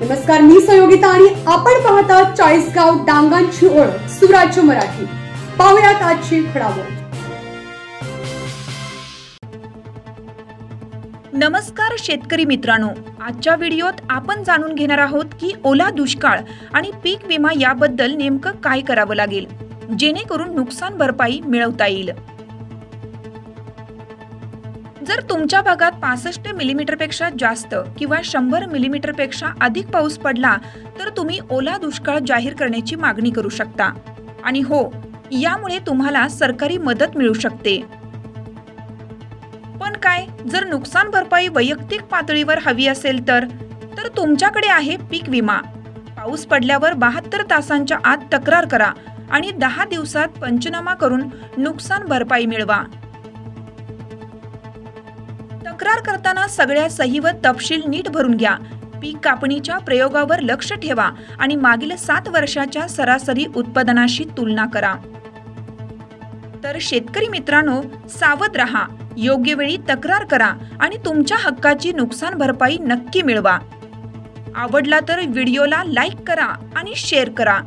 नमस्कार, मी संयोगिता आणि आपण पाहता चाळीसगाव डांगांची ओळख सुराज्य मराठी। पाहुयात आजची घडामोड। नमस्कार शेतकरी मित्रांनो, आजच्या व्हिडिओत आपण जाणून घेणार आहोत की ओला दुष्काळ आणि पीक विमा याबद्दल नेमकं काय करावं लागेल जेणेकरून नुकसान भरपाई मिळवता येईल। जर तुमच्या भागात 65 मिलीमीटरपेक्षा जास्त किंवा 100 मिलीमीटरपेक्षा अधिक पाऊस पडला तर तुम्ही ओला दुष्काळ जाहीर करण्याची मागणी करू शकता आणि हो, यामुळे तुम्हाला सरकारी मदत मिळू शकते। पण काय जर नुकसान भरपाई वैयक्तिक पातळीवर हवी असेल तर तुमच्याकडे आहे पीक विमा। पाऊस पडल्यावर 72 तासांच्या आत तक्रार करा आणि 10 दिवसात पंचनामा करून नुकसान भरपाई मिळवा। तक्रार करताना सगळ्या सही व तपशील नीट भरून घ्या। पीक कापणीच्या प्रयोगावर लक्ष ठेवा आणि मागील 7 वर्षाच्या सरासरी उत्पादनाशी तुलना करा। तर शेतकरी मित्रांनो, सावध रहा, योग्य वेळी तक्रार करा आणि तुमच्या हक्काची नुकसान भरपाई नक्की मिळवा। आवडला तर व्हिडिओला लाईक करा आणि शेअर करा।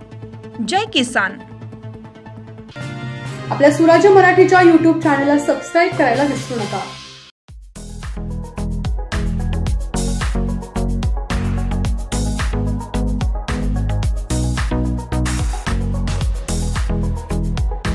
जय किसान। आपल्या सुराज्य मराठीच्या YouTube चॅनलला सबस्क्राइब करायला विसरू नका।